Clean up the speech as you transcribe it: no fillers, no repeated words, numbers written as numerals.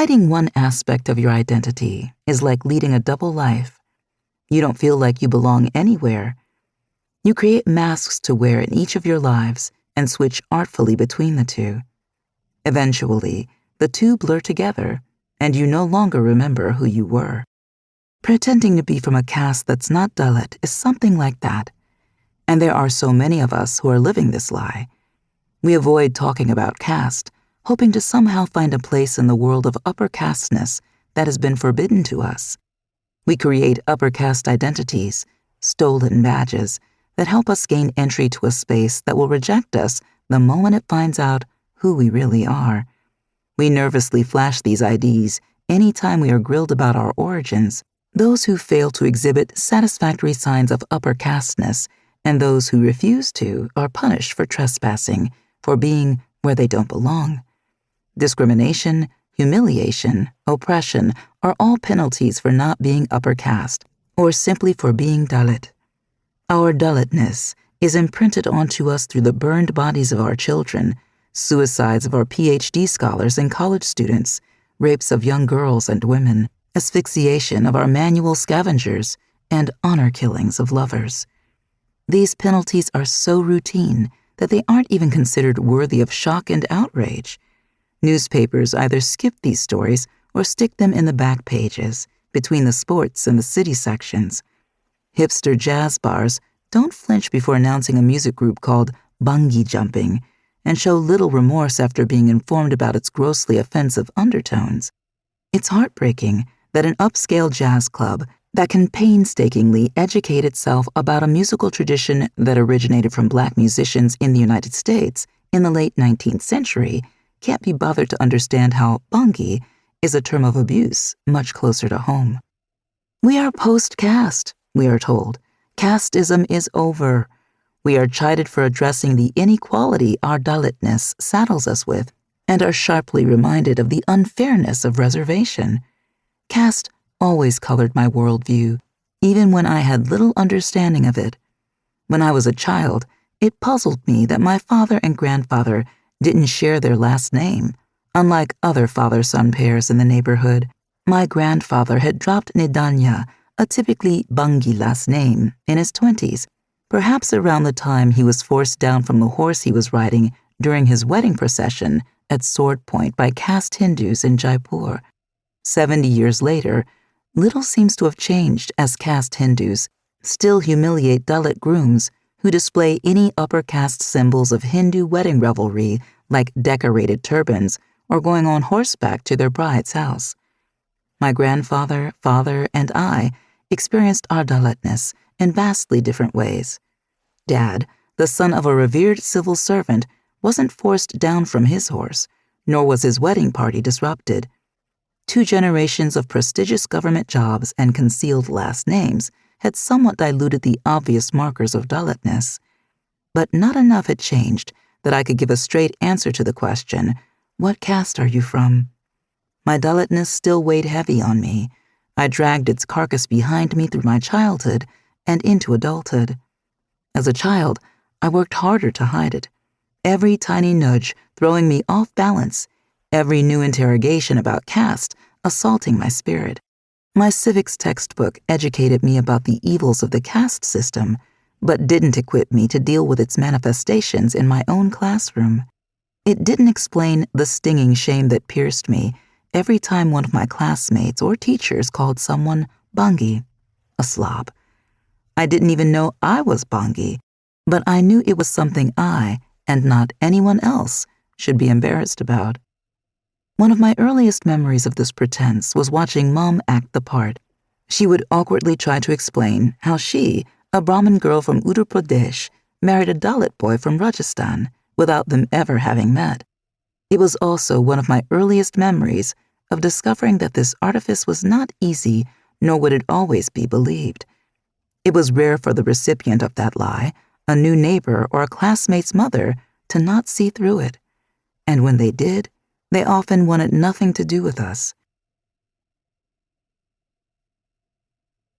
Hiding one aspect of your identity is like leading a double life. You don't feel like you belong anywhere. You create masks to wear in each of your lives and switch artfully between the two. Eventually, the two blur together, and you no longer remember who you were. Pretending to be from a caste that's not Dalit is something like that, and there are so many of us who are living this lie. We avoid talking about caste, hoping to somehow find a place in the world of upper casteness that has been forbidden to us. We create upper caste identities, stolen badges, that help us gain entry to a space that will reject us the moment it finds out who we really are. We nervously flash these IDs anytime we are grilled about our origins. Those who fail to exhibit satisfactory signs of upper casteness and those who refuse to are punished for trespassing, for being where they don't belong. Discrimination, humiliation, oppression are all penalties for not being upper caste, or simply for being Dalit. Our Dalitness is imprinted onto us through the burned bodies of our children, suicides of our PhD scholars and college students, rapes of young girls and women, asphyxiation of our manual scavengers, and honor killings of lovers. These penalties are so routine that they aren't even considered worthy of shock and outrage. Newspapers either skip these stories or stick them in the back pages, between the sports and the city sections. Hipster jazz bars don't flinch before announcing a music group called bungee jumping, and show little remorse after being informed about its grossly offensive undertones. It's heartbreaking that an upscale jazz club that can painstakingly educate itself about a musical tradition that originated from Black musicians in the United States in the late 19th century can't be bothered to understand how bungee is a term of abuse much closer to home. We are post-caste, we are told. Caste-ism is over. We are chided for addressing the inequality our Dalitness saddles us with, and are sharply reminded of the unfairness of reservation. Caste always colored my worldview, even when I had little understanding of it. When I was a child, it puzzled me that my father and grandfather didn't share their last name. Unlike other father-son pairs in the neighborhood, my grandfather had dropped Nidanya, a typically Bungi last name, in his 20s, perhaps around the time he was forced down from the horse he was riding during his wedding procession at sword point by caste Hindus in Jaipur. 70 years later, little seems to have changed as caste Hindus still humiliate Dalit grooms who display any upper caste symbols of Hindu wedding revelry like decorated turbans or going on horseback to their bride's house. My grandfather, father, and I experienced our Dalitness in vastly different ways. Dad, the son of a revered civil servant, wasn't forced down from his horse, nor was his wedding party disrupted. 2 generations of prestigious government jobs and concealed last names had somewhat diluted the obvious markers of Dalitness, but not enough had changed that I could give a straight answer to the question, "What caste are you from?" My Dalitness still weighed heavy on me. I dragged its carcass behind me through my childhood and into adulthood. As a child, I worked harder to hide it, every tiny nudge throwing me off balance, every new interrogation about caste assaulting my spirit. My civics textbook educated me about the evils of the caste system, but didn't equip me to deal with its manifestations in my own classroom. It didn't explain the stinging shame that pierced me every time one of my classmates or teachers called someone Bungi, a slob. I didn't even know I was Bungi, but I knew it was something I, and not anyone else, should be embarrassed about. One of my earliest memories of this pretense was watching Mom act the part. She would awkwardly try to explain how she, a Brahmin girl from Uttar Pradesh, married a Dalit boy from Rajasthan without them ever having met. It was also one of my earliest memories of discovering that this artifice was not easy, nor would it always be believed. It was rare for the recipient of that lie, a new neighbor or a classmate's mother, to not see through it. And when they did, they often wanted nothing to do with us.